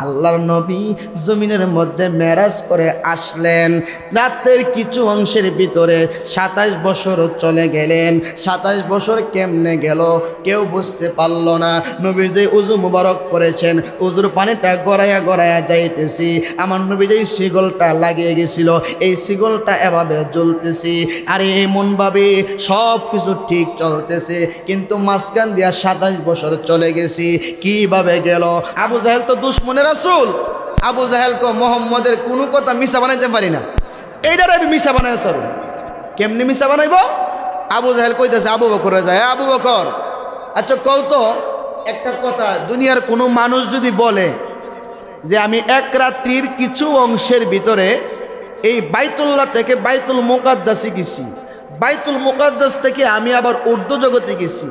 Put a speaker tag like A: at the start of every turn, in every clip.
A: আল্লাহর নবী জমিনের মধ্যে মেরাজ করে আসলেন। রাতের কিছু অংশের ভিতরে 27 বছর চলে গেলেন। 27 বছর কেমনে গেল কেউ বুঝতে পারল না। নবী যে উজু মুবারক করেছেন, উজুর পানিটা গড়াইয়া গড়াইয়া যাইতেছি। আমার নবী যেই শিকলটা লাগিয়ে গেছিল, এই শিকলটা এভাবে জ্বলতেছি। আর এমনভাবে সব কিছু ঠিক চলতেছে, কিন্তু মাঝখান দিয়া 27 বছর চলে গেছি। কিভাবে গেল? আবু জাহেল তো দুশ্মনের রাসূল। আবু জাহেল কো মোহাম্মদের কোনো কথা মিছা বানাইতে পারি না, এইটার আমি মিছা বানাই সরু। কেমনি মিছা বানাইব? আবু জাহেল কইতেছে আবু বকরে যায়, আবু বকর আচ্ছা কও তো একটা কথা, দুনিয়ার কোনো মানুষ যদি বলে যে আমি এক রাত্রির কিছু অংশের ভিতরে এই বাইতুল্লাহ থেকে বাইতুল মুকাদ্দাসে গেছি, বাইতুল মুকাদ্দাস থেকে আমি আবার উর্দু জগতে গেছি,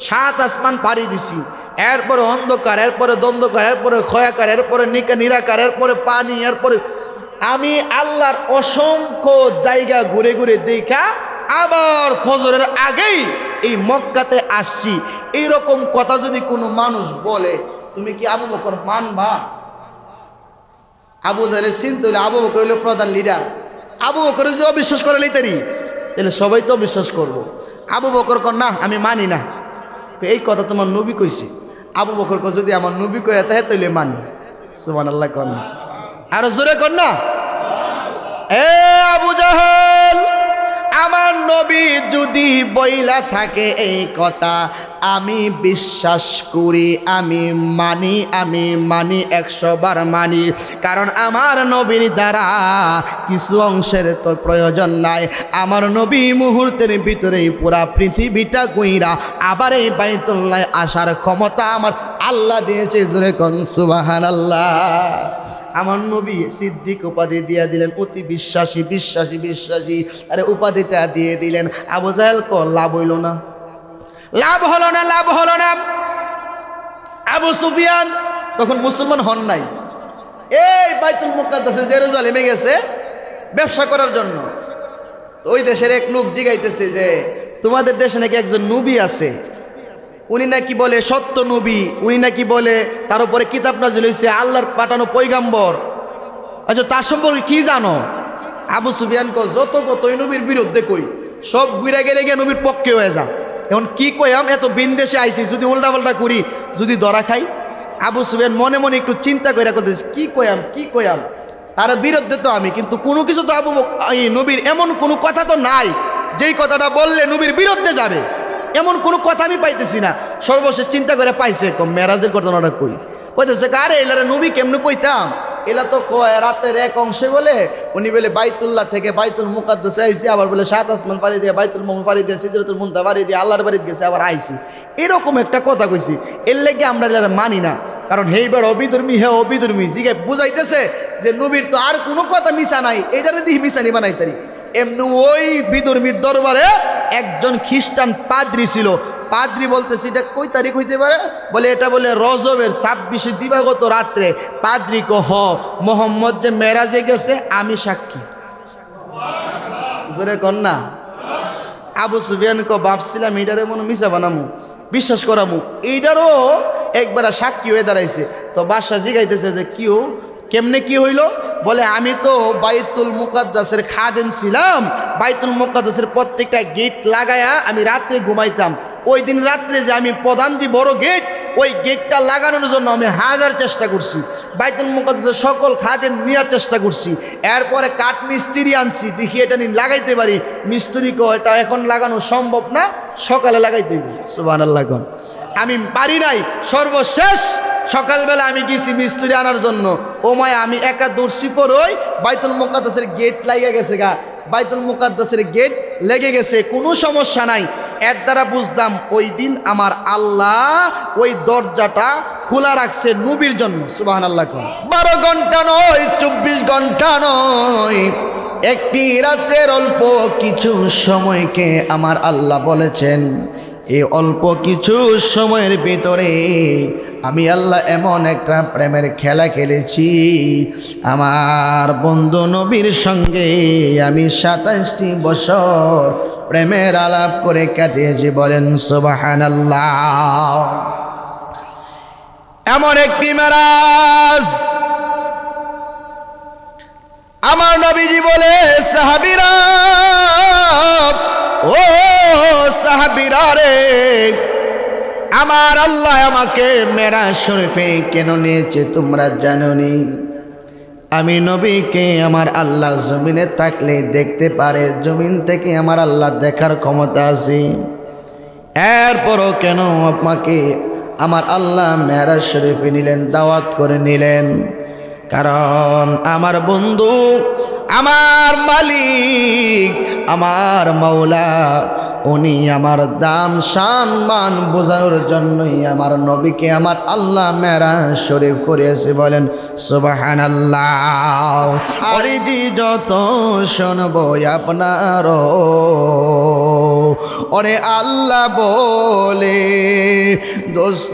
A: 7 আসমান পাড়ি দিছি, এরপরে অন্ধকার, এরপরে দ্বন্দ্বকার, এরপরে ক্ষয়াকার, এরপরে নিরাকার, এরপরে পানি, এরপরে আমি আল্লাহর অসংখ্য জায়গা ঘুরে ঘুরে দেখা আবার ফজরের আগেই এই মক্কাতে আসছি, এইরকম কথা যদি কোনো মানুষ বলে, তুমি কি আবু বকর মানবা? আবু জাহেলের চিন্তা হইলে আবু বকর হইল প্রধান লিডার। আবু বকর যদি অবিশ্বাস করে লইতারি তাহলে সবাই তো বিশ্বাস করবো। আবু বকর কর না আমি মানি না, এই কথা তোমার নবী কইছে। আবু বকর কর যদি আমার নবী কয়ে তাহে তাইলে মানি। সুবহানাল্লাহ কর না, আরো জোরে কর না। এ আবু জাহেল, আমার নবী যদি বইলা থাকে এই কথা আমি বিশ্বাস করি, আমি মানি 100 বার মানি। কারণ আমার নবীর দ্বারা কিছু অংশের তো প্রয়োজন নাই। আমার নবী মুহূর্তের ভিতরেই পুরা পৃথিবীটা কইরা আবার এই বাইতুল্লাহ আসার ক্ষমতা আমার আল্লাহ দিয়েছে। জোরে কোন সুবহানাল্লাহ। আমার নবী সিদ্দিক উপাধি দিয়ে দিলেন, অতি বিশ্বাসী বিশ্বাসী বিশ্বাসী। আরে উপাধিটা দিয়ে দিলেন। আবু জাহেল কো লাভ হইল না, লাভ হলো না, লাভ হলো না। আবু সুফিয়ান তখন মুসলমান হন নাই, এই বাইতুল মুকাদ্দাসে জেরুজালেমে গেছে ব্যবসা করার জন্য। ওই দেশের এক লোক জিগাইতেছে যে তোমাদের দেশে নাকি একজন নবী আছে, উনি নাকি বলে সত্য নবী, উনি নাকি বলে তার উপরে কিতাব নাজিল হইছে, আল্লাহর পাঠানো পয়গাম্বর। আচ্ছা তার সম্পর্কে কি জানো? আবু সুফিয়ান কো যত কতই নবীর বিরুদ্ধে কই, সব ঘুরে গেলে গিয়ে নবীর পক্ষে হয়ে যা। এখন কি কইয়াম, এত বিনদেশে আইছি, যদি উল্টা পাল্টা করি, যদি ধরা খাই। আবু সুফিয়ান মনে মনে একটু চিন্তা করে করতেছে কি কইয়াম, তার বিরুদ্ধে তো আমি, কিন্তু কোনো কিছু তো আবু নবীর এমন কোনো কথা তো নাই যেই কথাটা বললে নবীর বিরুদ্ধে যাবে, এমন কোনো কথা আমি পাইতেছি না। সর্বশেষ চিন্তা করে পাইছে মেরাজের ঘটনাটা কইতেছে আরে এলারে নবী কেমনে কইতাম, এলা তো কয় রাতের এক অংশে বলে উনি বলে বাইতুল্লাহ থেকে বাইতুল মুকাদ্দাসে আইছি, আবার বলে 7 আসমান পাড়ি দিয়ে বাইতুল মুকাদ্দাস পাড়ি দিয়ে সিদরাতুল মুনতাহা পাড়ি দিয়ে আল্লাহর বাড়িতে গেছে, আবার আইছি, এরকম একটা কথা কইছি। এর লেগে আমরা এলারে মানি না, কারণ হেইবার অবিধর্মী অবিধর্মী জিগে বুঝাইতেছে যে নবীর তো আর কোনো কথা মিছা নাই, এটারে দিয়ে মিছানি বানাইতারি। এমনি ওই বিধর্মীর দরবারে একজন খ্রিস্টান পাদ্রী ছিল। পাদ্রী বলতেছে এটা কই তারিখ হইতে পারে, বলে এটা বলে রজবের 26 দিবাগত রাত্রে। পাদ্রী কহ মোহাম্মদ যে মেরাজে গেছে আমি সাক্ষী। জোরে কর না। আবু সুফিয়ান কো ভাবছিলাম এইটারে মনে মিছা বানামু, বিশ্বাস করামু, এইটারও একবার সাক্ষী হয়ে দাঁড়াইছে। তো বাদশা জিগাইতেছে যে কিও কেমনে কি হইল, বলে আমি তো বাইতুল মুকাদ্দাসের খাদেম ছিলাম, বাইতুল মুকাদ্দাসের প্রত্যেকটা গেট লাগায়া আমি রাত্রে ঘুমাইতাম। ওই দিন রাত্রে যে আমি প্রধান যে বড় গেট, ওই গেটটা লাগানোর জন্য আমি 1000 চেষ্টা করছি, বাইতুল মুকাদ্দাসের সকল খাদেম নেওয়ার চেষ্টা করছি। এরপরে কাঠ মিস্ত্রি আনছি, দেখি এটা নিয়ে লাগাইতে পারি। মিস্ত্রিকে এটা এখন লাগানো সম্ভব না, সকালে লাগাইতে হবে। সুবহানাল্লাহ। আমি পারি নাই, সর্বশেষ সকালবেলা আমি গেছি মিস্ত্রি আনার জন্য। ও মায় আমি একা দর্শি পরই বাইতুল মুকাদ্দাসের গেট লাগিয়ে গেছে গা, বাইতুল মুকাদ্দাসের গেট লেগে গেছে, কোনো সমস্যা নাই। এর দ্বারা বুঝলাম ওই দিন আমার আল্লাহ ওই দরজাটা খোলা রাখছে নবীর জন্য। সুবহানাল্লাহ। 12 ঘন্টা নয়, 24 ঘন্টা নয়, একটি রাতের অল্প কিছু সময়কে আমার আল্লাহ বলেছেন এই অল্প কিছু সময়ের ভিতরে আমি আল্লাহ এমন একটা প্রেমের খেলা খেলেছি, আমার বন্ধু নবীর সঙ্গে আমি 27টি বছর প্রেমের আলাপ করে কাটিয়েছি। বলেন সুবহানাল্লাহ। এমন একটি মেরাজ আমার আল্লাহ আমাকে মেরাজ শরীফে কেন নিয়েছে তোমরা জানোনি? আমি নবীকে আমার আল্লাহ জমিনে থাকলে দেখতে পারে, জমিন থেকে আমার আল্লাহ দেখার ক্ষমতা আছে। এরপরও কেন আপনাকে আমার আল্লাহ মেরাজ শরীফে নিলেন, দাওয়াত করে নিলেন? কারণ আমার বন্ধু, আমার মালিক, আমার মাওলা, উনি আমার দাম সম্মান বোঝানোর জন্যই আমার নবীকে আমার আল্লাহ মেরাজ শরীফ করিয়েছে। বলেন সুবহানাল্লাহ। আরে জি যত শুনবো আপনার, ওরে আল্লাহ বলে দোস্ত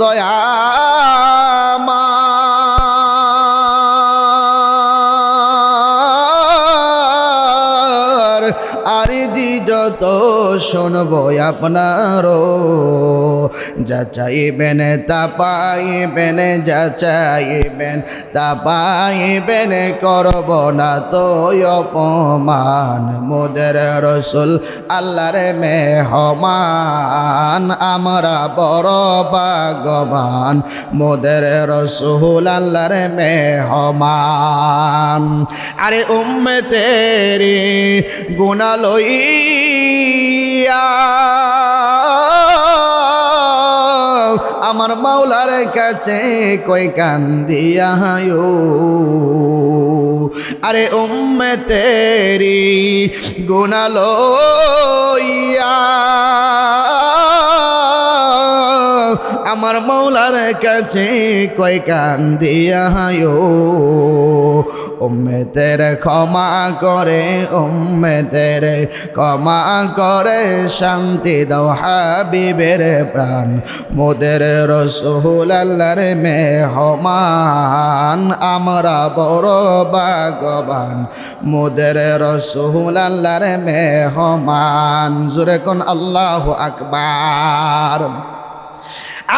A: আমার, আরে জি যত শুনবো আপনারও, যা চাইবেন তা পাইবেন, যা চাইবেন তা পাইবেন, করব না তো অপমান। মোদের রসুল আল্লাহর মেহমান, আমরা বড় ভাগ্যবান। মোদের রসুল আল্লাহর মেহমান। আরে উম্মতেরি গুনাহ লইয়া আমার মাওলার কাছে কই কান্দিয়া, আরে উম্মতেরি গুনাহ লইয়া আমার মাওলার কাছে কই কান্দিয়া, উম্মতের ক্ষমা করে, উম্মতের ক্ষমা করে, শান্তি দাও হাবিবের প্রাণ। মোদের রসুল আল্লাহর মেহমান, আমরা বড় ভাগ্যবান। মোদের রসুল আল্লাহর মেহমান। জোরে কোন আল্লাহু আকবার।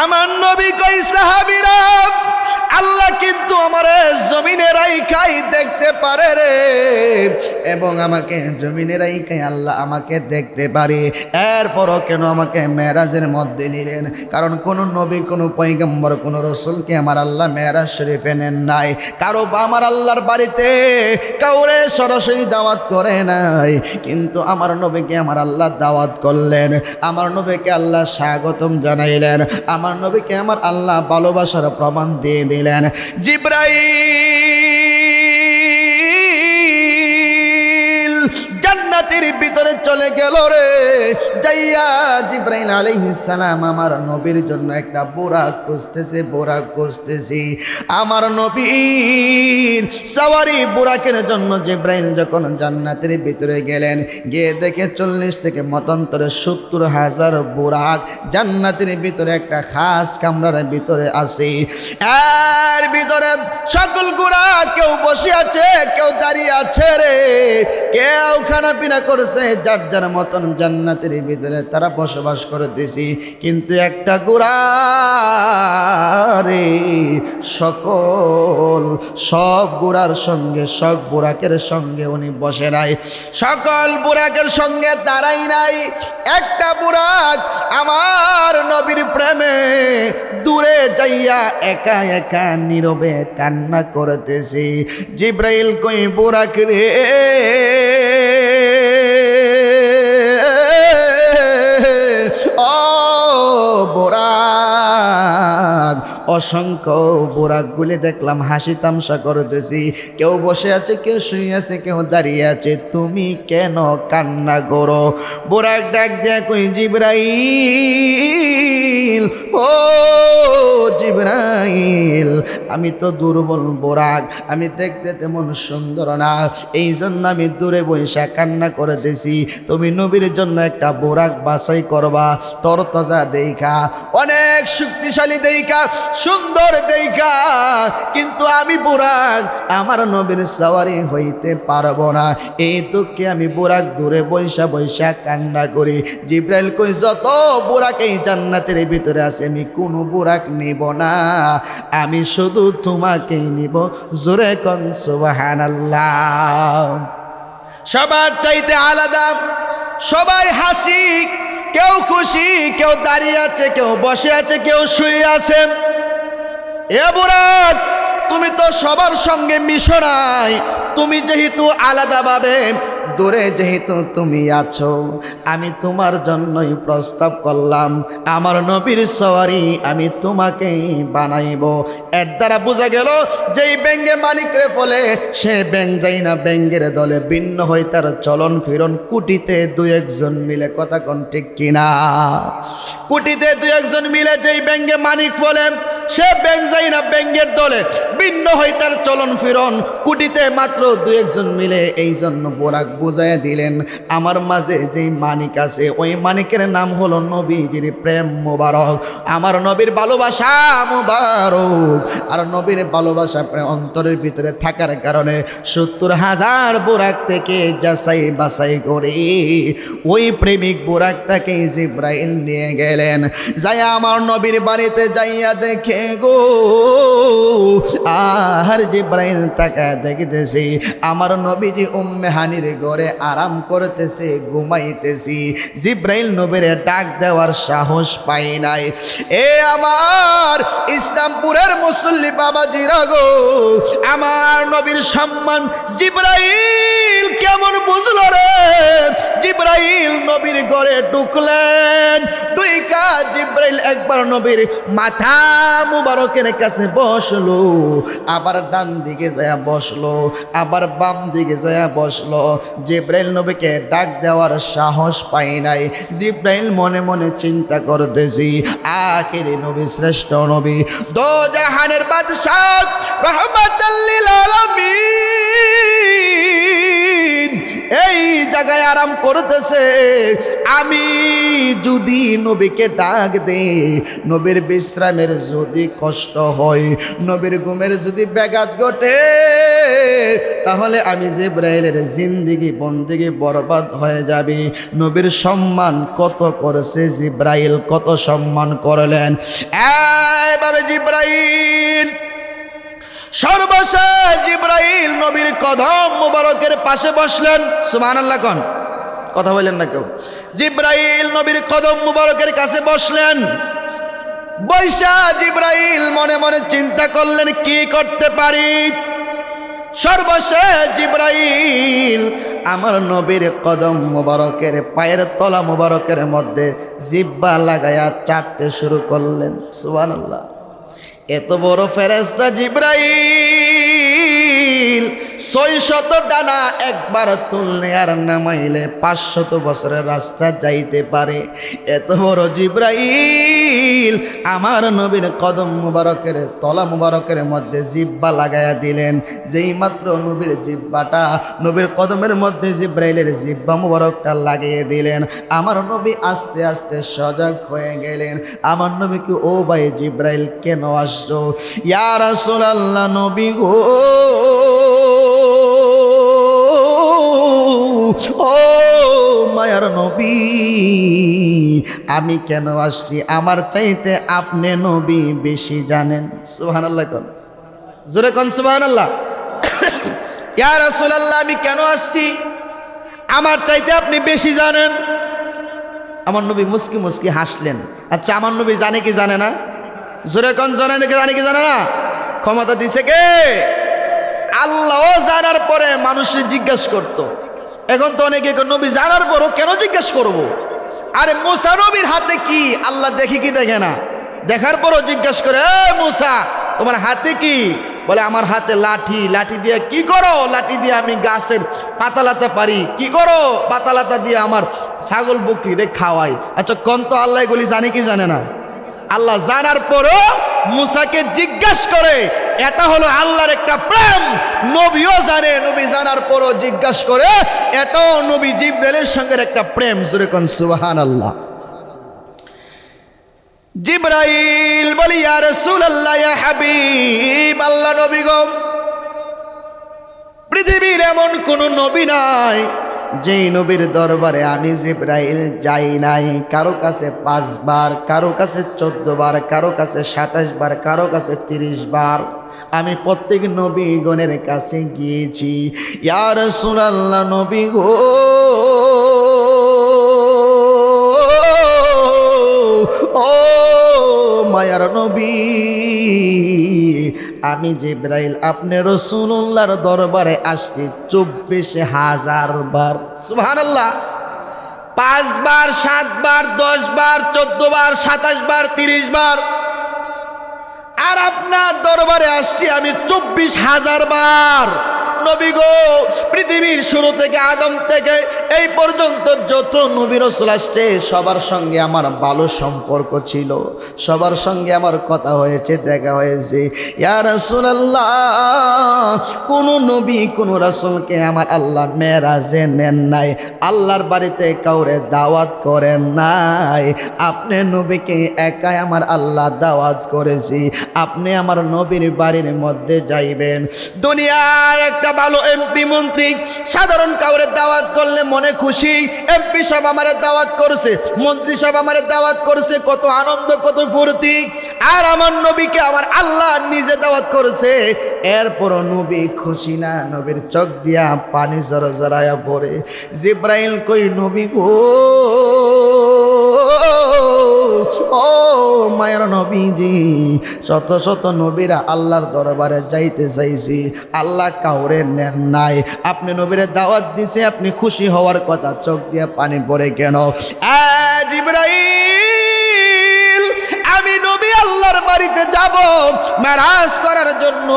A: আমার নবী কই সাহাবীরা, আল্লাহ কিন্তু আমার জমিনে রাইখাই দেখতে পারে রে, এবং আমাকে জমিনে রাইখাই আল্লাহ আমাকে দেখতে পারে। এরপরও কেন আমাকে মেরাজের মধ্যে নিলেন? কারণ কোন নবী, কোন পয়গম্বর, কোন রসুলকে আমার আল্লাহ মেরাজ শরীফে নেন নাই। কারো আমার আল্লাহর বাড়িতে কাউরে সরাসরি দাওয়াত করে নাই, কিন্তু আমার নবীকে আমার আল্লাহ দাওয়াত করলেন। আমার নবীকে আল্লাহ স্বাগতম জানাইলেন। আমার নবীকে আমার আল্লাহ ভালোবাসার প্রমাণ দিয়ে দিলেন। জিবরাইল জান্নাতের ভিতরে চলে গেল রে, যাইয়া জিবরাইল আলাইহিস সালাম আমার নবীর জন্য একটা বোরাক খুঁজতেছে, বোরাক খুঁজতেছি। আমার নবীর সওয়ারি বোরাকের জন্য জিবরাইল যখন জান্নাতের ভিতরে গেলেন, গিয়ে দেখে 40 থেকে মতান্তরে 70,000 বোরাক জান্নাতের ভিতরে একটা খাস কামরার ভিতরে আছে। এর ভিতরে সকল গোরা কেউ বসে আছে, কেউ দাঁড়িয়ে আছে রে, কেউ খানা পিনা করছে, যার যার মতন জান্নাতের ভিতরে তারা বসবাস করতেছি। কিন্তু একটা গোরা রে, সব গোরার সঙ্গে, সব বুরাকের সঙ্গে উনি বসে নাই, সকল বুরাকের সঙ্গে দাঁড়াই নাই। একটা বুরাক আমার নবীর প্রেমে দূরে যাইয়া একা একা নীরবে কান্না করতেছি। জিবরাইল কই বুরাক রে, ও বুরাক। অসংখ্য বুরাকগুলি দেখলাম হাসি তামসা করতেছি, কেউ বসে আছে, কেউ শুয়ে আছে, কেউ দাঁড়িয়ে আছে। তুমি কেন কান্না করো? বুরাক ডাক দিয়া কই জিবরাইল, ও জিবরাইল, আমি তো দুর্বল বুরাক, আমি দেখতে তেমন সুন্দর না, এই জন্য আমি দূরে বৈশা কান্না করতেছি। তুমি নবীর জন্য একটা বুরাক বাছাই করবা, তরতাজা দেইখা, অনেক শক্তিশালী দেইখা, সুন্দর দেইখা। কিন্তু আমি বুরাক, আমার নবীর সওয়ারি হইতে পারবো না, এই দুঃখে আমি বুরাক দূরে বৈশা বৈশা কান্না করি। জিবরাইল কই যত বুরাক এই জান্নাতের ভিতরে আছে, আমি কোনো বুরাক নিব না, আমি শুধু তোমাকেই নিব। জোরে কোন সুবহানাল্লাহ। সবার চাইতে আলাদা, সবাই হাসি, কেউ খুশি, কেউ দাঁড়িয়ে আছে, কেউ বসে আছে, কেউ শুয়ে আছে। এ বুরাক, তুমি তো সবার সঙ্গে মিশো নাই, তুমি যেহেতু আলাদাভাবে দূরে যেহেতু তুমি আছো, আমি তোমার জন্যই প্রস্তাব করলাম আমার নবীর সওয়ারি আমি তোমাকেই বানাইব। এর দ্বারা বোঝা গেল যেই ব্যঙ্গে মানিকরে বলে সে ব্যাং যাই না ব্যঙ্গের দলে ভিন্ন হয়ে তার চলন ফিরন কুটিতে দুই একজন মিলে, কথা কোন ঠিক কিনা? কুটিতে দুই একজন মিলে যেই ব্যঙ্গে মানিক বলে সে ব্যাং যাই না ব্যঙ্গের দলে ভিন্ন হয়ে তার চলন ফিরন কুটিতে মাত্র দুই একজন মিলে। এই জন্য বোরাক বুঝাইয়া দিলেন আমার মাঝে যেই মানিক আছে ওই মানিকের নাম হলো নবীজির প্রেম মুবারক, আমার নবীর ভালোবাসা মুবারক। আর নবীর ভালোবাসা প্রেম অন্তরের ভিতরে থাকার কারণে 70,000 বোরাক থেকে যাচাই বাছাই করে ওই প্রেমিক বোরাকটাকে জিব্রাইল নিয়ে গেলেন। যাইয়া আমার নবীর বাড়িতে যাইয়া দেখে গো, আর জিব্রাইল তাকায় দেখতেছি আমার নবীজি উম্মে হানির ঘরে আরাম করতেছে, ঘুমাইতেছি। জিব্রাইল নবীর ডাক দেওয়ার সাহস পাই নাই। এ আমার ইসলামপুরের মুসল্লি বাবাজিরা গো, আমার নবীর সম্মান জিব্রাইল কেমন বুঝলো রে? জিব্রাইল নবীর ঘরে ঢুকলেন, ঢুইকা জিব্রাইল একবার নবীর মাথা মুবারকের কাছে বসলো, আবার ডান দিকে যায় বসলো, আবার বাম দিকে যায় বসলো। জিব্রাইল নবীকে ডাক দেওয়ার সাহস পাই নাই। জিব্রাইল মনে মনে চিন্তা করতেছি আখিরি নবী, শ্রেষ্ঠ নবী, দো জাহানের বাদশাহ, রহমাতুল লিল আলামিন এই জায়গায় আরাম করতেছে। আমি যদি নবীকে ডাক দে, নবীর বিশ্রামের যদি কষ্ট হয়, নবীর ঘুমের যদি ব্যাঘাত ঘটে, তাহলে আমি জিব্রাইলের জিন্দেগি বন্দেগি বরবাদ হয়ে যাবে। নবীর সম্মান কত করেছে জিব্রাইল, কত সম্মান করলেন। এইভাবে জিব্রাইল সর্বশেষ জিব্রাইল নবীর কদম মুবারকের পাশে বসলেন। সুবহানাল্লাহ কোন কথা বললেন না কেউ? জিব্রাইল নবীর কদম মুবারকের কাছে বসলেন। বৈশা জিব্রাইল মনে মনে চিন্তা করলেন কি করতে পারি। সর্বশেষ জিব্রাইল আমার নবীর কদম মুবারকের পায়ের তলা মুবারকের মধ্যে জিব্বা লাগায়া চাটতে শুরু করলেন। সুবহানাল্লাহ। এত বড় ফেরেশতা জিব্রাইল 600 ডানা একবার তুললে আর নামাইলে 500 বছরের রাস্তা যাইতে পারে। এত বড় জিব্রাইল আমার নবীর কদম মুবারকের তলা মুবারকের মধ্যে জিব্বা লাগায়া দিলেন। যেই মাত্র নবীর জিব্বাটা নবীর কদমের মধ্যে জিব্রাইলের জিব্বা মুবারকটা লাগিয়ে দিলেন, আমার নবী আস্তে আস্তে সজাগ হয়ে গেলেন। আমার নবীকে ও ভাই জিব্রাইল কেন আসছো? ইয়া রাসূলুল্লাহ নবী গো, ও মায়ার নবী, আমি কেন আসছি? আমার চাইতে আপনি নবী বেশি জানেন। সুবহানাল্লাহ কোন, জোরে কোন সুবহানাল্লাহ। ইয়া রাসূলুল্লাহ আমি কেন আসছি? আমার চাইতে আপনি বেশি জানেন। আমার নবী মুস্কি মুস্কি হাসলেন। আচ্ছা আমার নবী জানে কি জানে না? জোরে কোন জানে নাকি জানে কি জানে না? ক্ষমতা দিছে কে? আল্লাহ জানার পরে মানুষের জিজ্ঞাসা করতো। এখন তো অনেকে নবী জানার পরও কেন জিজ্ঞেস করব? আরে মুসা নবীর হাতে কি আল্লাহ দেখি কি দেখে না? দেখার পরও জিজ্ঞেস করে, এ মুসা তোমার হাতে কি? বলে আমার হাতে লাঠি। লাঠি দিয়ে কি করো? লাঠি দিয়ে আমি গাছের পাতা লাতা পারি। কি করো? পাতা লাতা দিয়ে আমার ছাগল বকরি খাওয়াই। আচ্ছা কোন তো আল্লাহ এগুলি জানে কি জানে না? আল্লাহ জানার পরও মুসাকে জিজ্ঞাসা করে, এটা হলো আল্লাহর একটা প্রেম। নবীও জানে, নবী জানার পরও জিজ্ঞাসা করে, এটাও নবী জিব্রাইলের সঙ্গে একটা প্রেম। জোরে কোন সুবহানাল্লাহ। জিব্রাইল বলি, ইয়া রাসূলুল্লাহ, ইয়া হাবিব আল্লাহ নবী গো, পৃথিবীর এমন কোন নবী নাই যেই নবীর দরবারে আমি জিব্রাইল যাই নাই। কারো কাছে 5 বার, কারো কাছে 14 বার, কারো কাছে 27 বার, কারো কাছে 30 বার। আমি প্রত্যেক নবীগণের কাছে গিয়েছি। ইয়া রাসূলুল্লাহ নবী গো, মায়ার নবী, আমি জিবরাইল আপনি রাসূলুল্লাহর দরবারে আসছি 24,000 বার। সুবহানাল্লাহ। 5 বার, 7 বার, 10 বার, 14 বার, 27 বার, 30 বার, আর আপনার দরবারে আসছি আমি 24,000 বার। নবী গো, পৃথিবীর শুরু থেকে আদম থেকে এই পর্যন্ত যত নবী রাসূল আসছে সবার সঙ্গে আমার ভালো সম্পর্ক ছিল, সবার সঙ্গে আমার কথা হয়েছে, দেখা হয়েছে। ইয়া রাসূলুল্লাহ, কোন নবী কোন রাসূলকে আমার আল্লাহ মেরাজে নেন নাই, আল্লাহর বাড়িতে কাউরে দাওয়াত করেন নাই। আপনি নবীকে একাই আমার আল্লাহ দাওয়াত করেছি, আপনি আমার নবীর বাড়ির মধ্যে যাইবেন। দুনিয়ার একটা ভালো এমপি মন্ত্রী সাধারণ কাউরে দাওয়াত করলে মনে খুশি, এমপি সাহেব আমারে দাওয়াত করছে, মন্ত্রী সাহেব আমারে দাওয়াত করছে, কত আনন্দ, কত ফুর্তি। আর আমার নবীকে আমার আল্লাহ নিজে দাওয়াত করেছে, এরপর নবী খুশি না, নবীর চোখ দিয়া পানি জড়ায়া পড়ে। জিবরাইল কই নবী গো, ও মায়ের নবীজি, শত শত নবীরা আল্লাহর দরবারে যাইতে চাইছি, আল্লাহ কাউরে নেন নাই। আপনি নবীরে দাওয়াত দিছে, আপনি খুশি হওয়ার কথা, চোখ দিয়ে পানি পড়ে কেন? জিবরাইল, আমি নবী আল্লাহর বাড়িতে যাব মেরাজ করার জন্য,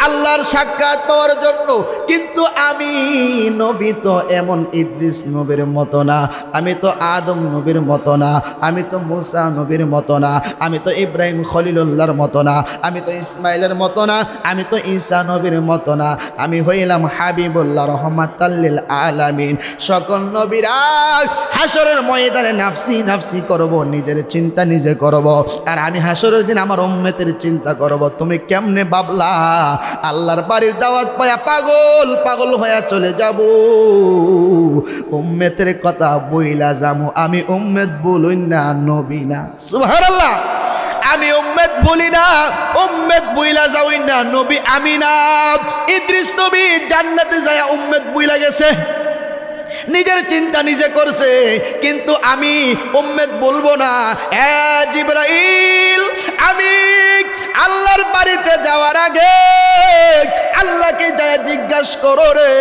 A: আল্লাহর সাক্ষাৎ পাওয়ার জন্য, কিন্তু আমি নবী তো এমন ইদ্রিস নবীর মতো না, আমি তো আদম নবীর মতো না, আমি তো মুসা নবীর মতো না, আমি তো ইব্রাহিম খলিলুল্লাহর মতো না, আমি তো ইসমাইলের মতো না, আমি তো ঈসা নবীর মতো না, আমি হইলাম হাবিবুল্লাহ রহমাতাল লিল আলামিন। সকল নবীরা হাসরের ময়দানে নাফসি নাফসি করব, নিজের চিন্তা নিজে করব, আর আমি হাসরের দিন আমার উম্মতের চিন্তা করব। তুমি কেমনে ভাবলা আল্লাহর বাড়ির দাওয়াত পায়া পাগল পাগল হয়ে চলে যাব? উম্মতের কথা বইলা যামু, আমি উম্মত বলুই না, নবী না। সুবহানাল্লাহ। আমি উম্মত বলি না, উম্মত বইলা যাওই না, নবী আমি না। ইদ্রিস নবী জান্নাতে যায় উম্মত বইলা গেছে, নিজের চিন্তা নিজে করছে, কিন্তু আমি উম্মত বলবো না। এ জিবরাইল, আমি আল্লাহর বাড়িতে যাওয়ার আগে আল্লাহকে যায় জিজ্ঞাসা করো রে,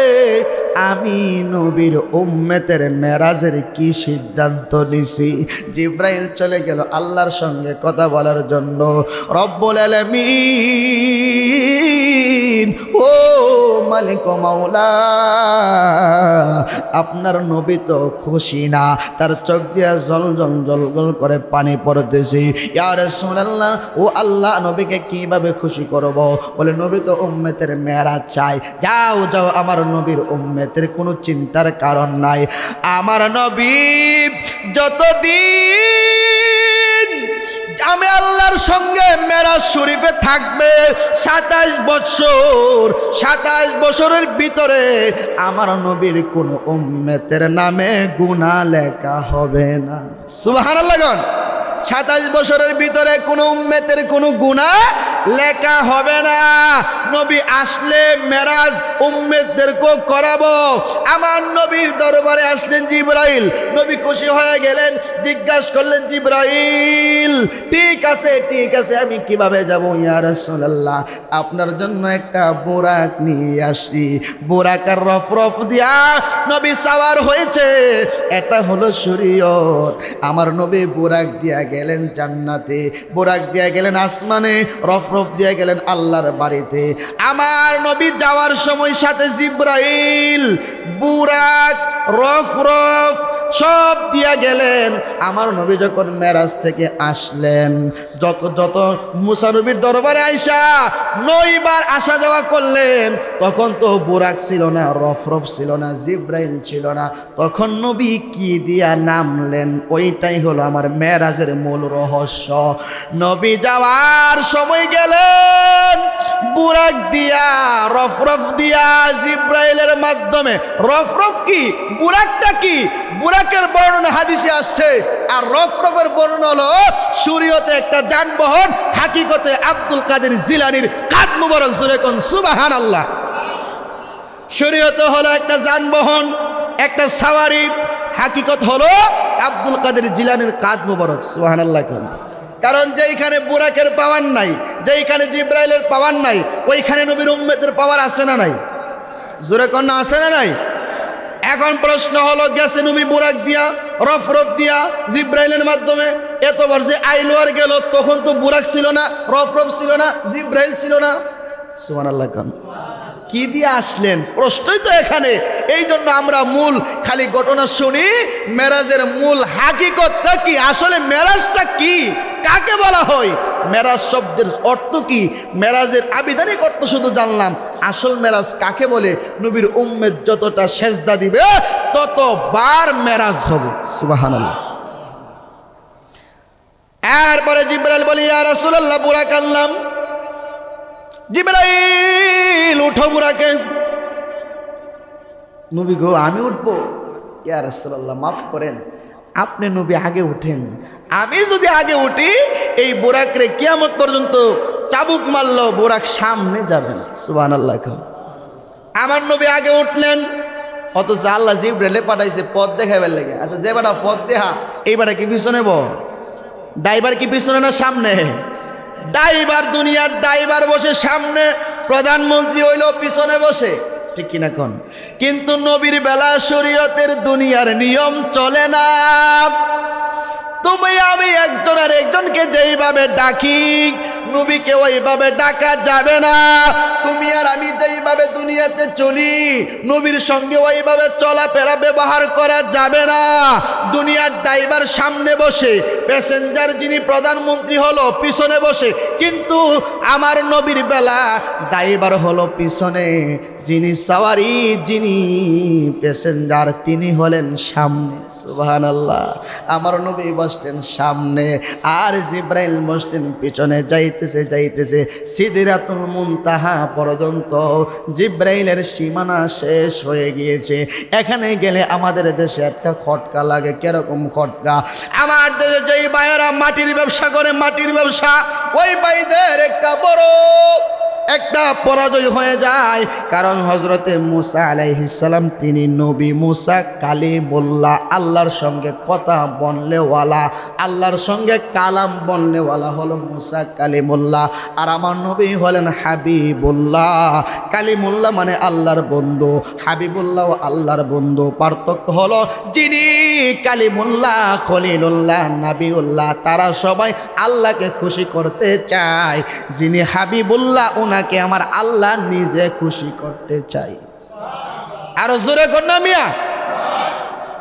A: আমি নবীর উম্মতের মেরাজের কি সিদ্ধান্ত নিছি। জিবরাইল চলে গেল আল্লাহর সঙ্গে কথা বলার জন্য। রব্বুল আলামিন, ও মালিক ও মাওলা, আপনার নবী তো খুশি না, তার চোখ দিয়া জল জল জল জল করে পানি পড়তেছি। ইয়া রাসূলুল্লাহ, ও আল্লাহ, নবীকে কিভাবে খুশি করব? বলে নবী তো উম্মতের মেরাজ চাই। যাও যাও, আমার নবীর উম্মতের কোনো চিন্তার কারণ নাই। আমার নবী যতদিন আমি আল্লাহর সঙ্গে মেরাজ শরীফে থাকবে 27 বছর, 27 বছরের ভিতরে আমার নবীর কোন উম্মতের নামে গুনাহ লেখা হবে না। সুবহানাল্লাহ। 27 বছরের ভিতরে কোন উম্মতের কোনো গুনাহ লেখা হবে না। নবী আসলে মেরাজ উম্মতদেরকে করাবো। আমার নবীর দরবারে আসলেন জিবরাইল, নবী খুশি হয়ে গেলেন, জিজ্ঞাসা করলেন জিবরাইল, ঠিক আছে ঠিক আছে, আমি কিভাবে যাব? ইয়া রাসূলুল্লাহ, আপনার জন্য একটা বোরাক নিয়ে আসি। বোরাকার রফ রফ দিয়া নবী সাওয়ার হয়েছে, এটা হলো শরীয়ত। আমার নবী বোরাক দিয়া গেলেন জান্নাতে, বোরাক দিয়া গেলেন আসমানে, রফ রফ দিয়া গেলেন আল্লাহর বাড়িতে। আমার নবী যাওয়ার সময় সাথে জিবরাইল, বুরাক, রফ রফ সব দিয়া গেলেন। আমার নবী যখন মেরাজ থেকে আসলেন, যত যত মুসা নবীর দরবারে আইসা 9 বার আসা যাওয়া করলেন, তখন তো বুরাক ছিল না, রফ রফ ছিল না, জিবরাইল ছিল না। তখন নবী কি দিয়া নামলেন? ওইটাই হলো আমার মেরাজের মূল রহস্য। নবী যাওয়ার সময় গেলেন বুরাক দিয়া, রফ রফ দিয়া, জিবরাইলের মাধ্যমে। রফ রফ কি, বুরাকটা কি? বুরাকের বর্ণনা হাদিসে আসছে, আর রফ রফের বর্ণনা হলো শরীয়তে একটা যানবাহন, হাকিকতে আব্দুল কাদের জিলানীর কাঁধ মুবারক। জোরে কোন সুবহানাল্লাহ। শরীয়তে হলো একটা যানবাহন, একটা সাওয়ারি, হাকিকত হলো আব্দুল কাদের জিলানীর কাঁধ মুবারক। সুবহানাল্লাহ। কারণ যেইখানে বুরাকের পাওয়ার নাই, যেইখানে জিব্রাইলের পাওয়ার নাই, ওইখানে নবীর উম্মতের পাওয়ার আছে না নাই? জোরে কন্যা আছে না নাই? এখন প্রশ্ন হলো, গেছে নবী বুরাক দিয়া, রফ দিয়া, জিব্রাইলের মাধ্যমে, এতবার যে আইলো আর গেল, তখন তো বুরাক ছিল না, রফ ছিল না, জিব্রাইল ছিল না। সুবহানাল্লাহ। কি দিয়ে আসলেন? প্রশ্নই তো এখানে। এই জন্য আমরা মূল খালি ঘটনা শুনি, মেরাজের মূল হাকিকতটা কি, আসলে মেরাজটা কি, কাকে বলা হয়, মেরাজ শব্দের অর্থ কি, মেরাজের আবিধানিক অর্থ শুধু জানলাম, আসল মেরাজ কাকে বলে? নবীর উম্মত যতটা সেজদা দিবে ততবার মেরাজ হবে। সুবহানাল্লাহ। এরপরে জিব্রাইল বলি, ইয়া রাসূলুল্লাহ, বুরাক আনলাম। জিব্রাইল, উঠো বুরাকে। নবী গো, আমি উঠবো? ইয়া রাসূলুল্লাহ, মাফ করেন, আপনি নবী আগে উঠেন, আমি যদি আগে উঠি এই বুরাকরে কিয়ামত পর্যন্ত চাবুক মারলো, বুরাক সামনে যাবে না। সুবহানাল্লাহ। আমার নবী আগে উঠলেন, অথচ আল্লাহ জিব্রাইলে পাঠাইছে পথ দেখাইবার লাগে। আচ্ছা, যে বেটা পথ দেখা, এই বেটা কি পিছনে ড্রাইভার কি পিছনে না সামনে? ড্রাইভার, দুনিয়ার ড্রাইভার বসে সামনে, প্রধানমন্ত্রী হইল পিছনে বসে, ঠিক কিনা কোন? কিন্তু নবীর বেলা শরীয়তের দুনিয়ার নিয়ম চলে না। তুমি আমি একজন আর একজনকে যেইভাবে ডাকি, নবীকে ওইভাবে ডাকা যাবে না। তুমি আর আমি যেইভাবে দুনিয়াতে চলি, নবীর সঙ্গে ওইভাবে চলাফেরা ব্যবহার করা যাবে না। দুনিয়ার ড্রাইভার সামনে বসে, প্যাসেঞ্জার যিনি প্রধানমন্ত্রী হলো পিছনে বসে, কিন্তু আমার নবীর বেলা ড্রাইভার হলো পিছনে, যিনি সাওয়ারি, যিনি প্যাসেঞ্জার, তিনি হলেন সামনে। সুবহানাল্লাহ। আমার নবী বসলেন সামনে, আর জিব্রাইল বসলেন পিছনে। যাইতেছে সিদরাতুল মুনতাহা পর্যন্ত জিব্রাইলের সীমানা শেষ হয়ে গিয়েছে। এখানে গেলে আমাদের দেশে একটা খটকা লাগে। কিরকম খটকা? আমার দেশে যেই ভাইয়েরা মাটির ব্যবসা করে, মাটির ব্যবসা, ওই ভাইদের একটা পরাজয় হয়ে যায়। কারণ হজরতে মুসা আলাইহিস সালাম, তিনি নবী। মুসা কালিমুল্লাহ, আল্লাহর সঙ্গে কথা বলনেওয়ালা, আল্লাহর সঙ্গে কালাম বলনেওয়ালা হলো মুসা কালিমুল্লাহ। আর আমার নবী হলেন হাবিবুল্লাহ। কালিমুল্লাহ মানে আল্লাহর বন্ধু, হাবিবুল্লাহ আল্লাহর বন্ধু। পার্থক্য হলো, যিনি কালিমুল্লাহ, খলিলুল্লাহ, নাবিউল্লাহ, তারা সবাই আল্লাহকে খুশি করতে চায়। যিনি হাবিবুল্লাহ, ওনাকে আমার আল্লাহ নিজে খুশি করতে চাই। আরো জোরে কন্যা মিয়া।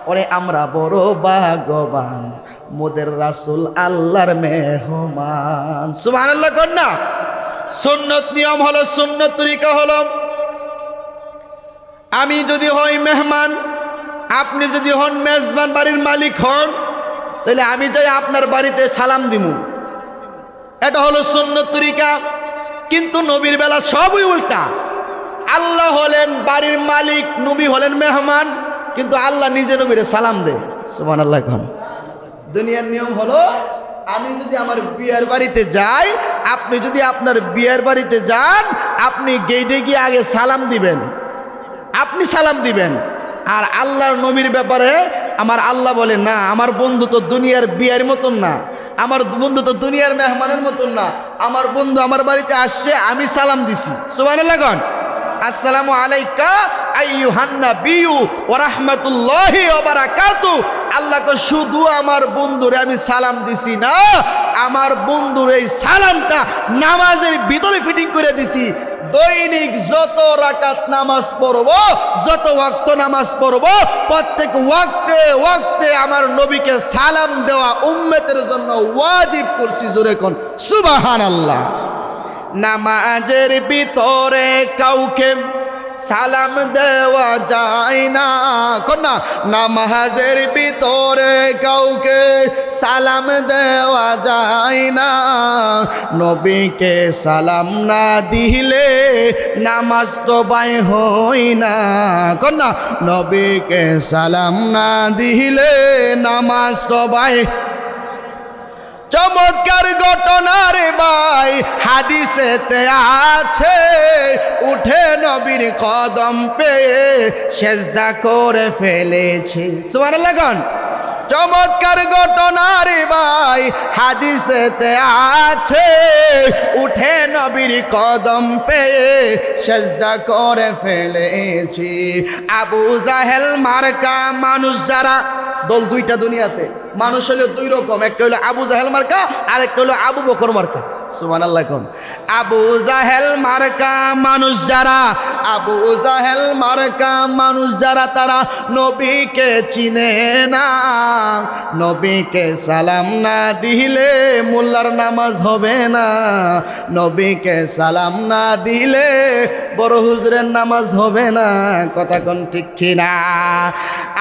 A: ওরে আমরা বড় ভাগ্যবান, মোদের রাসূল আল্লাহর মেহমান। সুবহানাল্লাহ কন্যা। সুন্নত নিয়ম হলো, সুন্নত তরিকা হলো, আমি যদি হই মেহমান, আপনি যদি হন মেজবান, বাড়ির মালিক হন, তাহলে আমি যাই আপনার বাড়িতে সালাম দিমু। এটা হলো সুন্নত তরিকা। কিন্তু নবীর বেলা সবই উল্টা। আল্লাহ হলেন বাড়ির মালিক, নবী হলেন মেহমান, কিন্তু আল্লাহ নিজে নবীরে সালাম দেয়। সুবহানাল্লাহ। দুনিয়ার নিয়ম হলো, আমি যদি আমার বিয়ের বাড়িতে যাই, আপনি যদি আপনার বিয়ের বাড়িতে যান, আপনি গেটে গিয়ে আগে সালাম দিবেন, আপনি সালাম দিবেন। আর আল্লাহর নবীর ব্যাপারে আমার আল্লাহ বলে, না, আমার বন্ধু তো দুনিয়ার বিয়ের মতন না, আমার বন্ধু তো দুনিয়ার মেহমানের মতন না, আমার বন্ধু আমার বাড়িতে আসছে, আমি সালাম দিছি। সুবহানাল্লাহ। আসসালামু আলাইকা আইয়ুহান নাবিয়্যু ওয়া রাহমাতুল্লাহি ওয়া বারাকাতুহু। আল্লাহকে শুধু আমার বন্ধুরে আমি সালাম দিছি না, আমার বন্ধুর এই সালামটা নামাজের ভিতরে ফিটিং করে দিছি। দৈনিক যত রাকাত নামাজ পড়ব, যত ওয়াক্ত নামাজ পড়ব, প্রত্যেক ওয়াক্তে ওয়াক্তে আমার নবীকে সালাম দেওয়া উম্মতের জন্য ওয়াজিব করছি। জোরে কোন সুবহানাল্লাহ। নামাজের ভিতরে কাউকে সালাম দেওয়া যায় না, কন্যা। নামাজের ভিতরে কাউকে সালাম দেওয়া যায় না। নবীকে সালাম না দিলে নামাজ তো বাই হই না, কন্যা। নবীকে সালাম না দিলে নামাজ তো বাই। চমৎকার ঘটনা রে ভাই হাদিসেতে আছে, উঠে নবীর কদম পেয়ে সেজদা করে ফেলেছে। সুবহানাল্লাহ গান। চমৎকার ঘটনা রে ভাই হাদিসেতে আছে, উঠে নবীর কদম পেয়ে সেজদা করে ফেলেছি। আবু জাহেল মার্কা মানুষ যারা, দল দুইটা দুনিয়াতে, মানুষ হলো দুই রকম, একটা হলো আবু জাহেল মার্কা আর একটা হলো আবু বকর মার্কা। সুবহানাল্লাহ কোন। আবু জাহেল মার্কা মানুষ যারা, আবু জাহেল মার্কা মানুষ যারা, তারা নবীকে চিনে না। নবীকে সালাম না দিলে মোল্লার নামাজ হবে না, নবীকে সালাম না দিলে বড় হুজুরের নামাজ হবে না। কথা কোন ঠিক কিনা?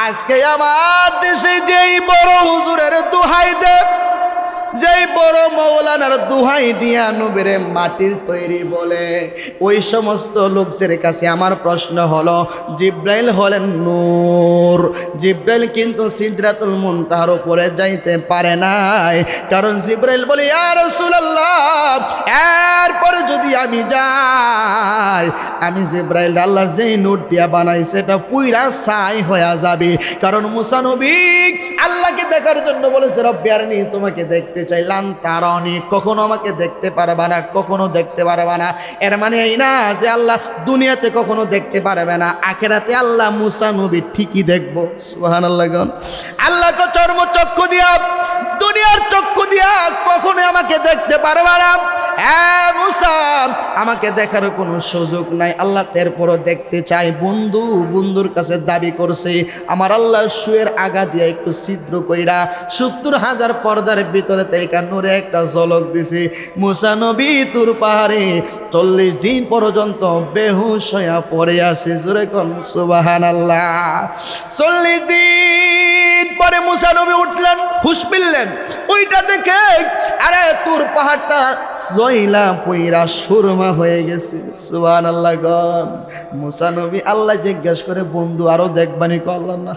A: আজকে আমার দেশে যেই বড় হুজুরের দোহাই দে, যেই বড় মৌলানার দোহাই দিয়া নবীরে মাটির তৈরি বলে, ওই সমস্ত লোকদের কাছে আমার প্রশ্ন হলো, জিব্রাইল হলেন নূর, জিব্রাইল কিন্তু সিদরাতুল মুনতাহার উপরে যাইতে পারে নাই, কারণ জিব্রাইল বলে ইয়া রাসূলুল্লাহ, এরপরে যদি আমি যাই, আমি জিব্রাইল আল্লাহ যেই নূর দিয়া বানাইছে এটা পুইরা ছাই হয়ে যাবে। কারণ মুসা নবী আল্লাহকে দেখার জন্য বলেছে, রব্বি আরনি, তোমাকে দেখতে চাইলাম তারানি, কখনো আমাকে দেখতে পারবা না, কখনো দেখতে পারবা না। এর মানে এই না যে আল্লাহ দুনিয়াতে কখনো দেখতে পারবে না, আখিরাতে আল্লাহ মুসা নবী ঠিকই দেখবো। সুবহানাল্লাহ। আল্লাহকে চর্মচক্ষু দিয়া, দুনিয়ার চক্ষু দিয়া কখনো আমাকে দেখতে পারবে না। হ্যাঁ মুসা, আমাকে দেখার কোনো সুযোগ নাই, আল্লাহ এরপরও দেখতে চাই। বন্ধুর কাছে দাবি করছে, আমার আল্লাহ শুয়ের আগা দিয়ে একটু ছিদ্র কইরা 70,000 পর্দার ভিতরে থেকে নূরে একটা ঝলক দিছে। মুসা নবী তুর পাহাড়ে 40 দিন পর্যন্ত বেহুশ হইয়া পড়ে আছে। জোরে কোন সুবহানাল্লাহ। 40 দিন পরে মুসা নবী উঠলেন, হুশ মিললেন, ওইটা দেখে আরে তুর পাহাড়টা জয়লা পইরা সুরমা হয়ে গেছে। সুবহানাল্লাহ গন। মুসা নবী আল্লাহ জিজ্ঞাসা করে, বন্ধু আরো দেখবানি? করলাম না,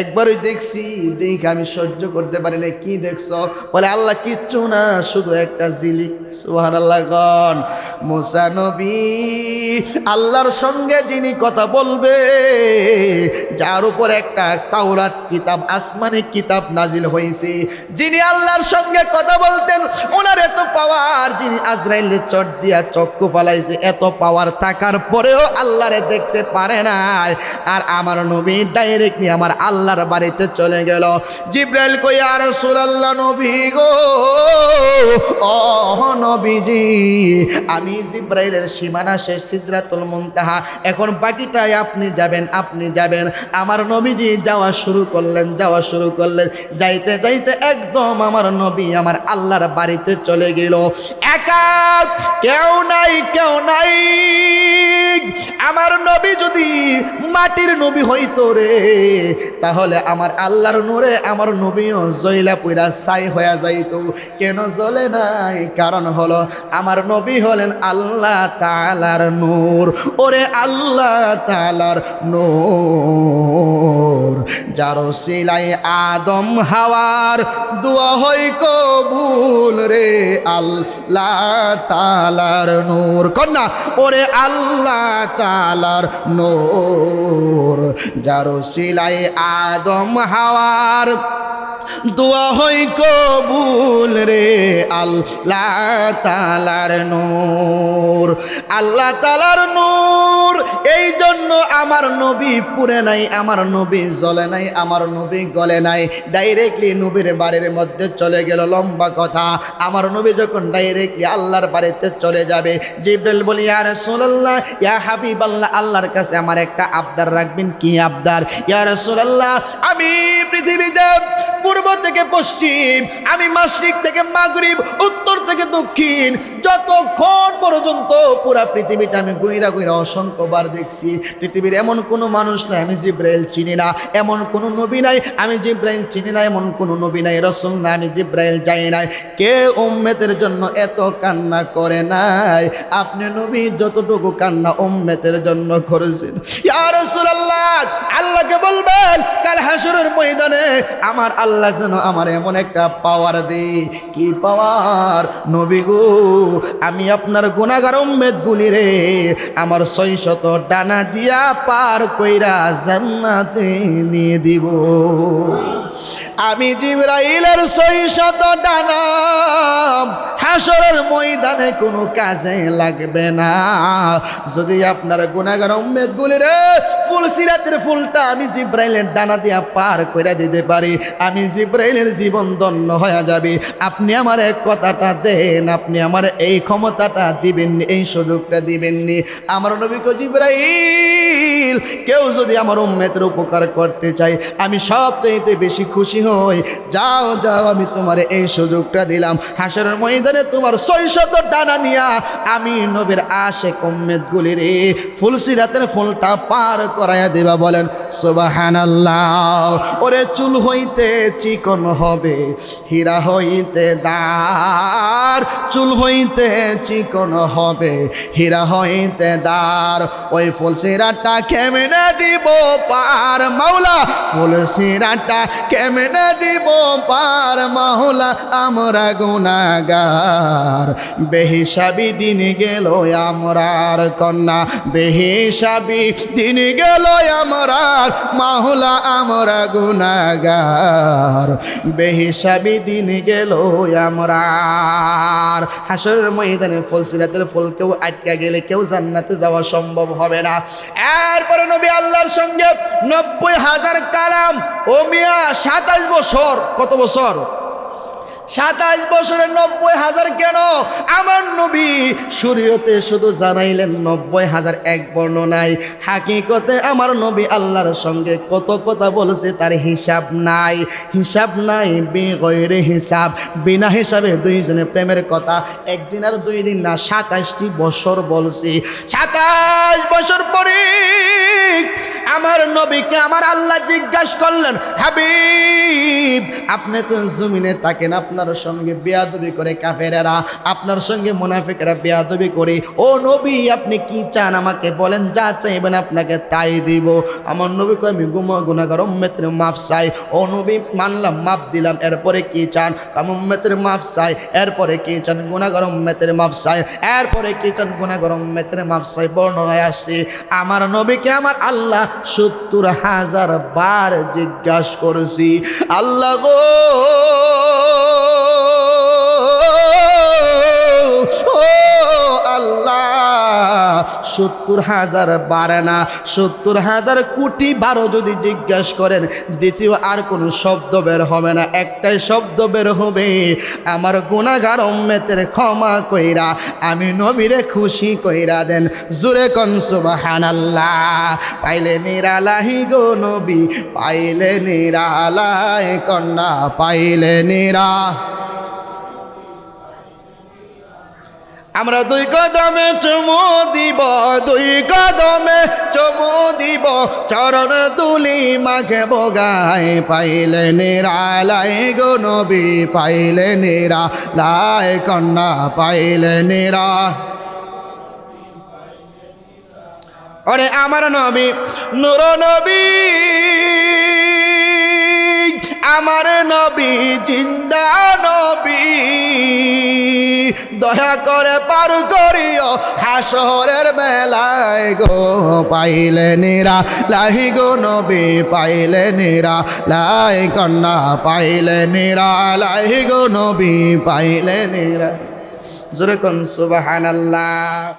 A: একবারই দেখছি, দেখে আমি সহ্য করতে পারি না। কি দেখছো? বলে আল্লাহ কিচ্ছু না, শুধু একটা ঝিলিক। সুবহানাল্লাহ গন। মুসা নবী আল্লাহর সঙ্গে যিনি কথা বলবে, যার উপর একটা তাওরাত কিতাব, আসমানি কিতাব নাজিল হয়েছে, যিনি আল্লাহর সঙ্গে কথা বলতেন, ওনার এত পাওয়ার, যিনি আজরাইলের চট দিয়া চক্ষু ফালাইছে, এত পাওয়ার থাকার পরেও আল্লাহরে দেখতে পারে না। আর আমার নবী ডাইরেক্টলি আমার আল্লাহর বাড়িতে চলে গেল। জিব্রাইল কই, ইয়া রাসূলুল্লাহ, নবী গো, ও নবীজি, আমি জিব্রাইলের সীমানা শেষ, সিদরাতুল মুনতাহা, এখন বাকিটাই আপনি যাবেন, আপনি যাবেন। আমার নবীজি যাওয়া শুরু করলেন, যাইতে যাইতে একদম আমার নবী আমার আল্লাহর বাড়িতে চলে গেল। একা, কেউ নাই। আমার নবী যদি মাটির নবী হইতো রে, তাহলে আমার আল্লাহর নূরে আমার নবীও জয়লা পুরা ছাই হয়ে যাইতো। কেন জ্বলে নাই? কারণ হলো আমার নবী হলেন আল্লাহ তাআলার নূর। ওরে আল্লাহ তাআলার নূর, যার ওসিলায় আদম হাওয়ার দোয়া হয় কবুল রে, আল্লাহ তাআলার নূর। কন্যা, ওরে আল্লাহ তাআলার নূর, যার ওসিলায় আদম হাওয়ার দোয়া হয় কবুল রে, আল্লাহ তাআলার নূর, আল্লাহ তাআলার নূর। এই জন্য আমার নবী পুরে নাই, আমার নবী জ্বলে নাই, আমার নবী গলে নাই, ডাইরেক্টলি নবীর বাড়ির মধ্যে চলে গেল। লম্বা কথা, আমার নবী যখন ডাইরেক্টলি আল্লাহর বাড়িতে চলে যাবে, জিবরাইল বলি, ইয়া রাসূলুল্লাহ, ইয়া হাবিবাল্লাহ, আল্লাহর কাছে আমার একটা আবদার রাখবেন। কি আবদার? ইয়া রাসূলুল্লাহ, আমি পৃথিবীতে পূর্ব থেকে পশ্চিম, আমি মাশরিক থেকে মাগরিব, উত্তর থেকে দক্ষিণ, যতক্ষণ পর্যন্ত পুরা পৃথিবীটা আমি ঘুইরা অসংখ্যবার দেখছি। পৃথিবীর এমন কোনো মানুষ নাই আমি জিব্রাইল চিনি না, এমন কোনো নবী নাই আমি জিব্রাইল চিনি না, এমন কোনো নবী নাই, রাসূল না আমি জিব্রাইল যাই নাই। কে উম্মতের জন্য এত কান্না করে নাই? আপনি নবী যতটুকু কান্না উম্মতের জন্য করেছেন। ইয়া রাসূলুল্লাহ, আল্লাহকে বলবেন কাল হাসরের ময়দানে আমার আল্লাহ যেন আমার এমন একটা পাওয়ার দে। কি পাওয়ার? নবী গো, আমি আপনার গুনাহগার উম্মত গুলি রে আমার 600 ডানা দিয়া পার কইরা জান্নাতে নিয়ে দিব। আমি জিবরাইলের 600 ডানা হাসরের ময়দানে কোনো কাজে লাগবে না। যদি আপনার গুনাহগার উম্মত গুলি রে ফুল সিরাতের ফুলটা আমি জিবরাইলের ডানা দিয়া পার কইরা দিতে পারি, আমি জিবরাইলের জীবন ধন্য হয়ে যাবে। আপনি আমার এক কথাটা দেন, আপনি আমার এই ক্ষমতাটা দিবেননি, এই সুযোগটা দিবেননি। আমার নবী কো জিবরাইল, কেউ যদি আমার উম্মতের উপকার করতে চায় আমি সবচেয়ে বেশি খুশি হই। যাও যাও, আমি তোমার এই সুযোগটা দিলাম। হাসরের ময়দানে তোমার 600 ডানা নিয়া আমি নবীর আশেক উম্মত গুলি রে ফুল সিরাতের ফুলটা পার করায়া দেবা। বলেন সুবহানাল্লাহ। ওরে চুল হইতে চিকন হবে, হীরা হইতে দার, চুল হইতে চিকন হবে, হীরা হইতে দার। ওই ফুল সিরাটা কেমনে দিব পার মাওলা, ফুল সিরাটা কেমনে দিব পার মাওলা, আমরা গুনাহগার বেহিসাবি দিন গেল আমরার কন্যা, বেহিসাবি দিন গেল আমরার মাওলা, আমরা গুনাহগার বেহিসাবি দিন গেল আমরার। হাসরের ময়দানে ফুল সিরাতের ফুল কেউ আটকা গেলে কেউ জান্নাতে যাওয়া সম্ভব হবে না। এরপরে নবী আল্লাহর সঙ্গে 90,000 কালাম। ও মিয়া 27 বছর, কত বছর? 27 বছরে 90,000 কেন? আমার নবী শরীয়তে শুধু জানাইলেন 90,000, এক বর্ণনায়। হাকিকতে আমার নবী আল্লাহর সঙ্গে কত কথা বলেছে তার হিসাব নাই, হিসাব নাই, বেগৈরে হিসাব, বিনা হিসাবে দুইজনের প্রেমের কথা একদিন আর 2 দিন না, 27টি বছর বলছি। 27 বছর পরে আমার নবীকে আমার আল্লাহ জিজ্ঞাসা করলেন, হাবিব আপনি তো জমিনে থাকেন, আপনার সঙ্গে বেয়াদবি করে কাফেরেরা, আপনার সঙ্গে মুনাফিকরা বেয়াদবি করে, ও নবী আপনি কি চান আমাকে বলেন, যা চাইবেন আপনাকে তাই দিব। আমার নবী কয় আমি গুনাহগার উম্মতের মাফ চাই। ও নবী মানলাম, মাফ দিলাম, এরপরে কি চান? আমার উম্মতের মাফ চাই। এরপরে কি চান? গুনাহগার উম্মতের মাফ চাই। এরপরে কি চান? গুনাহগার উম্মতের মাফ চাই। বর্ণনায় আসছে আমার নবীকে আমার আল্লাহ 70,000 বার জিজ্ঞাসা করেছি, আল্লাহ গো আল্লাহ 70,000 বার না, 70,000 কোটি বারও যদি জিজ্ঞাসা করেন দ্বিতীয় আর কোনো শব্দ বের হবে না, একটাই শব্দ বের হবে, আমার গুনাহগার উম্মতের ক্ষমা কইরা আমি নবীরে খুশি কইরা দেন। জোরে কোন সুবহানাল্লাহ। পাইলে নিরালাহি গো নবী, পাইলে নিরালায় কন্যা, পাইলে নিরা। আমরা 2 কদমে চুমু দিব, 2 কদমে চুমু দিব, চরণ তুলি মাখে বগায়, পাইলে নিরালায় গো নবী, পাইলে নিরালায় কন্যা, পাইলে নিরা। ওরে আমার নবী নূর নবী, আমার নবী জিন্দা নবী, দয়া করে পার করিও হাসরের বেলায় গো, পাইলে নিরালাই গো নবী, পাইলে নিরালাই কন্যা, পাইলে নিরালাই গো নবী, পাইলে নিরা। জোরে কোন সুবহানাল্লাহ।